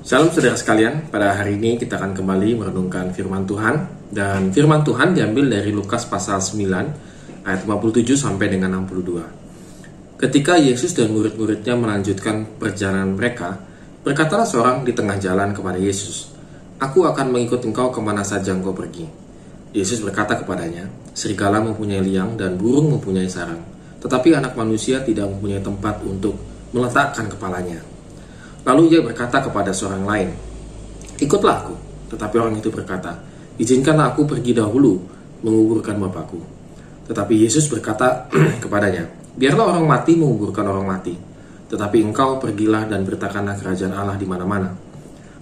Salam saudara sekalian, pada hari ini kita akan kembali merenungkan firman Tuhan. Dan firman Tuhan diambil dari Lukas pasal 9 ayat 57 sampai dengan 62. Ketika Yesus dan murid-muridnya melanjutkan perjalanan mereka, berkatalah seorang di tengah jalan kepada Yesus, "Aku akan mengikut engkau kemana saja engkau pergi." Yesus berkata kepadanya, "Serigala mempunyai liang dan burung mempunyai sarang, tetapi anak manusia tidak mempunyai tempat untuk meletakkan kepalanya." Lalu ia berkata kepada seorang lain, "Ikutlah aku." Tetapi orang itu berkata, "Izinkanlah aku pergi dahulu menguburkan bapakku." Tetapi Yesus berkata kepadanya, "Biarlah orang mati menguburkan orang mati, tetapi engkau pergilah dan beritakanlah kerajaan Allah di mana-mana."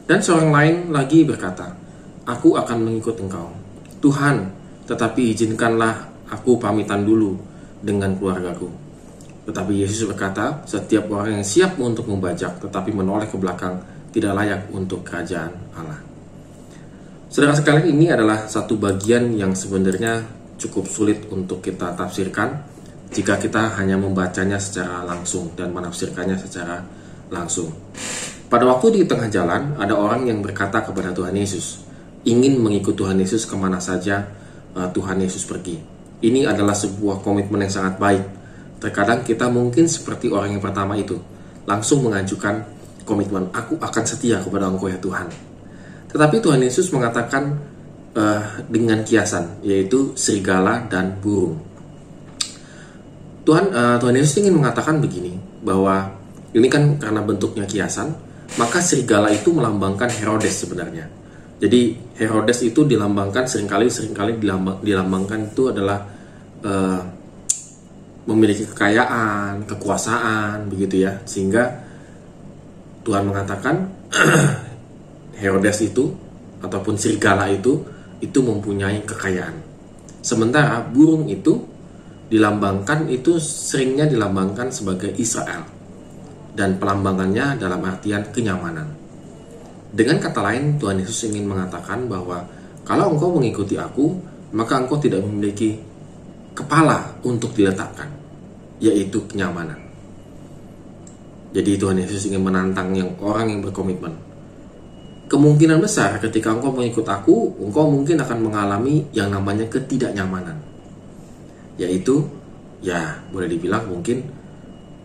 Dan seorang lain lagi berkata, "Aku akan mengikut engkau, Tuhan, tetapi izinkanlah aku pamitan dulu dengan keluargaku." Tetapi Yesus berkata, "Setiap orang yang siap untuk membajak tetapi menoleh ke belakang tidak layak untuk kerajaan Allah." Saudara sekalian, ini adalah satu bagian yang sebenarnya cukup sulit untuk kita tafsirkan jika kita hanya membacanya secara langsung dan menafsirkannya secara langsung. Pada waktu di tengah jalan, ada orang yang berkata kepada Tuhan Yesus, ingin mengikut Tuhan Yesus kemana saja Tuhan Yesus pergi. Ini adalah sebuah komitmen yang sangat baik. Terkadang kita mungkin seperti orang yang pertama itu, langsung mengajukan komitmen, "Aku akan setia kepada Engkau ya Tuhan." Tetapi Tuhan Yesus mengatakan dengan kiasan, yaitu serigala dan burung. Tuhan Yesus ingin mengatakan begini, bahwa ini kan karena bentuknya kiasan, maka serigala itu melambangkan Herodes sebenarnya. Jadi Herodes itu dilambangkan seringkali dilambangkan itu adalah memiliki kekayaan, kekuasaan, begitu ya. Sehingga Tuhan mengatakan Herodes itu ataupun serigala itu mempunyai kekayaan. Sementara burung itu seringnya dilambangkan sebagai Israel, dan pelambangannya dalam artian kenyamanan. Dengan kata lain, Tuhan Yesus ingin mengatakan bahwa kalau engkau mengikuti aku, maka engkau tidak memiliki kepala untuk diletakkan, yaitu kenyamanan. Jadi Tuhan Yesus ingin menantang orang yang berkomitmen. Kemungkinan besar ketika engkau mengikut aku, engkau mungkin akan mengalami yang namanya ketidaknyamanan, yaitu ya boleh dibilang mungkin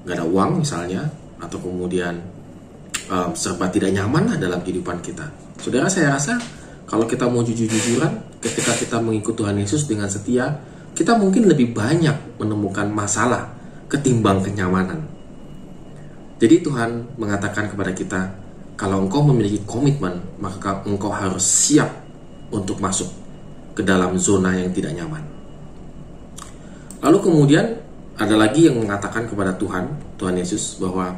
gak ada uang misalnya, atau kemudian serba tidak nyaman lah dalam kehidupan kita. Saudara, saya rasa kalau kita mau jujur-jujuran, ketika kita mengikut Tuhan Yesus dengan setia, kita mungkin lebih banyak menemukan masalah ketimbang kenyamanan. Jadi Tuhan mengatakan kepada kita, kalau engkau memiliki komitmen, maka engkau harus siap untuk masuk ke dalam zona yang tidak nyaman. Lalu kemudian ada lagi yang mengatakan kepada Tuhan Yesus bahwa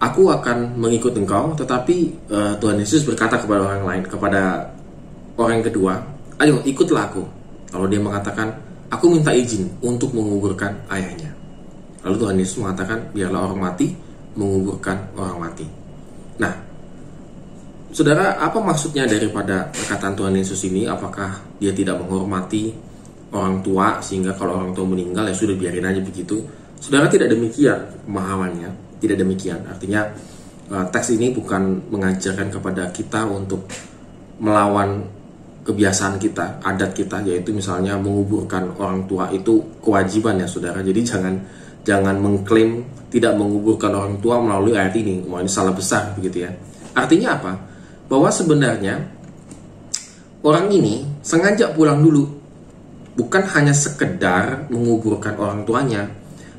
aku akan mengikut engkau, tetapi Tuhan Yesus berkata kepada orang lain, kepada orang yang kedua, "Ayo ikutlah aku." Lalu dia mengatakan, "Aku minta izin untuk menguburkan ayahnya." Lalu Tuhan Yesus mengatakan, "Biarlah orang mati menguburkan orang mati." Nah, saudara, apa maksudnya daripada perkataan Tuhan Yesus ini? Apakah dia tidak menghormati orang tua sehingga kalau orang tua meninggal ya sudah biarin aja begitu? Saudara, tidak demikian pemahamannya. Tidak demikian. Artinya teks ini bukan mengajarkan kepada kita untuk melawan kebiasaan kita, adat kita, yaitu misalnya menguburkan orang tua itu kewajiban ya saudara. Jadi jangan mengklaim tidak menguburkan orang tua melalui ayat ini. Wah, ini salah besar begitu ya. Artinya apa? Bahwa sebenarnya orang ini sengaja pulang dulu, bukan hanya sekedar menguburkan orang tuanya,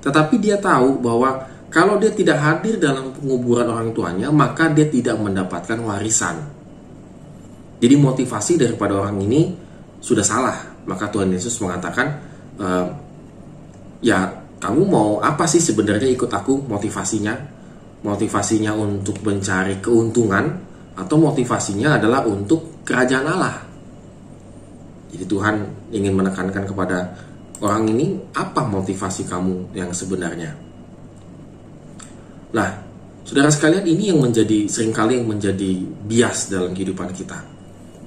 tetapi dia tahu bahwa kalau dia tidak hadir dalam penguburan orang tuanya, maka dia tidak mendapatkan warisan. Jadi motivasi daripada orang ini sudah salah. Maka Tuhan Yesus mengatakan, ya kamu mau apa sih sebenarnya ikut aku? Motivasinya untuk mencari keuntungan, atau motivasinya adalah untuk kerajaan Allah? Jadi Tuhan ingin menekankan kepada orang ini, apa motivasi kamu yang sebenarnya? Nah, saudara sekalian, ini yang seringkali menjadi bias dalam kehidupan kita.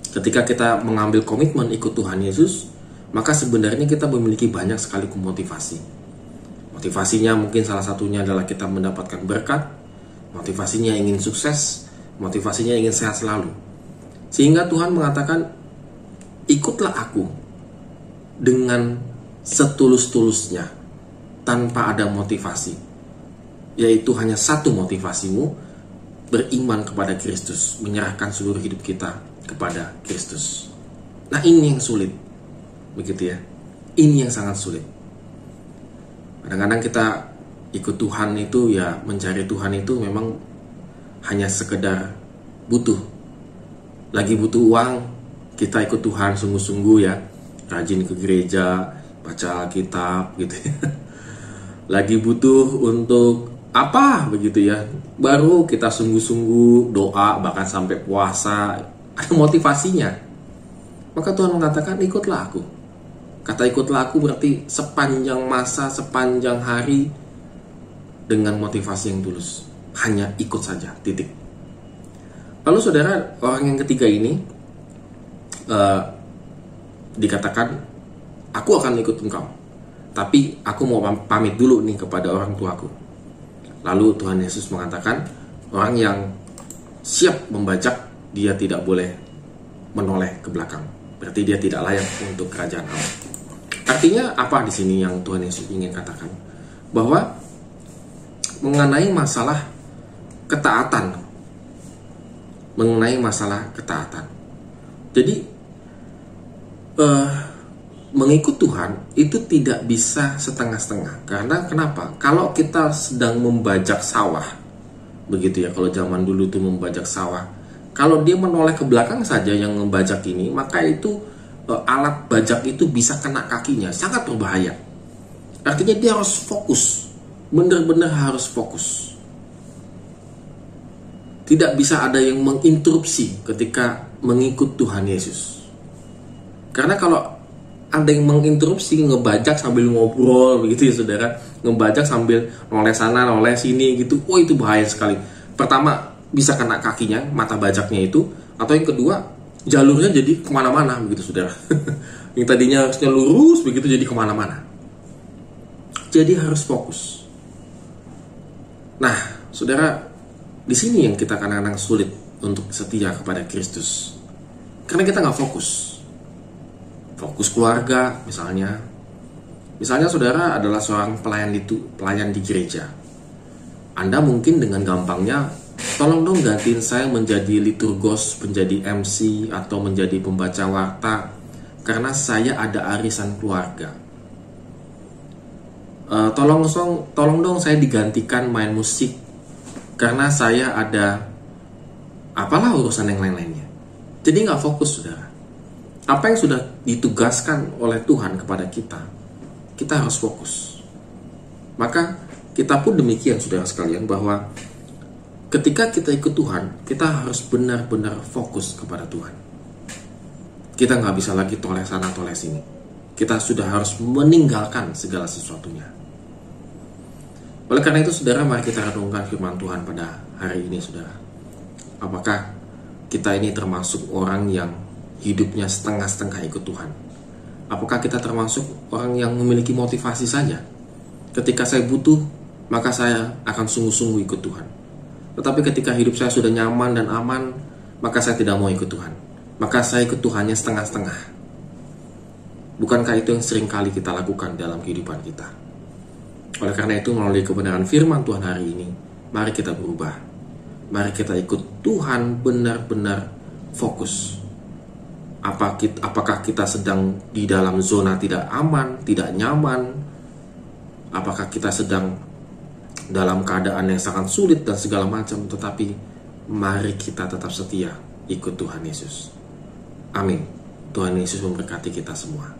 Ketika kita mengambil komitmen ikut Tuhan Yesus, maka sebenarnya kita memiliki banyak sekali motivasi. Motivasinya mungkin salah satunya adalah kita mendapatkan berkat, motivasinya ingin sukses, motivasinya ingin sehat selalu. Sehingga Tuhan mengatakan, ikutlah aku dengan setulus-tulusnya, tanpa ada motivasi, yaitu hanya satu motivasimu, beriman kepada Kristus, menyerahkan seluruh hidup kita kepada Kristus. Nah, ini yang sulit, begitu ya. Ini yang sangat sulit. Kadang-kadang kita ikut Tuhan itu ya, mencari Tuhan itu memang hanya sekedar butuh. Lagi butuh uang, kita ikut Tuhan sungguh-sungguh ya, rajin ke gereja, baca Alkitab gitu ya. Lagi butuh untuk apa begitu ya, baru kita sungguh-sungguh doa, bahkan sampai puasa, ada motivasinya. Maka Tuhan mengatakan, ikutlah aku. Kata ikutlah aku berarti sepanjang masa, sepanjang hari, dengan motivasi yang tulus, hanya ikut saja, titik. Lalu saudara, orang yang ketiga ini dikatakan, aku akan ikut engkau, tapi aku mau pamit dulu nih kepada orang tuaku. Lalu Tuhan Yesus mengatakan, orang yang siap membajak, dia tidak boleh menoleh ke belakang. Berarti dia tidak layak untuk kerajaan Allah. Artinya apa di sini yang Tuhan Yesus ingin katakan? Bahwa mengenai masalah ketaatan. Jadi mengikut Tuhan itu tidak bisa setengah-setengah. Karena kenapa? Kalau kita sedang membajak sawah, begitu ya, kalau zaman dulu tuh membajak sawah, kalau dia menoleh ke belakang saja yang membajak ini, maka itu alat bajak itu bisa kena kakinya, sangat berbahaya. Artinya dia harus fokus, benar-benar harus fokus. Tidak bisa ada yang menginterupsi ketika mengikut Tuhan Yesus. Karena kalau ada yang menginterupsi, ngebajak sambil ngobrol begitu ya saudara, ngebajak sambil noleh sana noleh sini gitu, itu bahaya sekali. Pertama, bisa kena kakinya, mata bajaknya itu. Atau yang kedua, jalurnya jadi kemana-mana begitu saudara. Yang tadinya harusnya lurus begitu jadi kemana-mana. Jadi harus fokus. Nah saudara, di sini yang kita kadang-kadang sulit untuk setia kepada Kristus, karena kita nggak fokus. Fokus keluarga misalnya saudara adalah seorang pelayan di gereja. Anda mungkin dengan gampangnya, tolong dong gantiin saya menjadi liturgos, menjadi MC, atau menjadi pembaca warta, karena saya ada arisan keluarga. Tolong dong saya digantikan main musik, karena saya ada apalah urusan yang lain-lainnya. Jadi nggak fokus saudara. Apa yang sudah ditugaskan oleh Tuhan kepada kita, kita harus fokus. Maka kita pun demikian saudara sekalian, bahwa ketika kita ikut Tuhan, kita harus benar-benar fokus kepada Tuhan. Kita nggak bisa lagi toleh sana toleh sini. Kita sudah harus meninggalkan segala sesuatunya. Oleh karena itu saudara, mari kita renungkan firman Tuhan pada hari ini saudara. Apakah kita ini termasuk orang yang hidupnya setengah-setengah ikut Tuhan? Apakah kita termasuk orang yang memiliki motivasi saja? Ketika saya butuh, maka saya akan sungguh-sungguh ikut Tuhan. Tetapi ketika hidup saya sudah nyaman dan aman, maka saya tidak mau ikut Tuhan. Maka saya ikut Tuhannya setengah-setengah. Bukankah itu yang sering kali kita lakukan dalam kehidupan kita? Oleh karena itu, melalui kebenaran firman Tuhan hari ini, mari kita berubah. Mari kita ikut Tuhan benar-benar fokus. Apakah kita sedang di dalam zona tidak aman, tidak nyaman? Apakah kita sedang dalam keadaan yang sangat sulit dan segala macam? Tetapi mari kita tetap setia ikut Tuhan Yesus. Amin. Tuhan Yesus memberkati kita semua.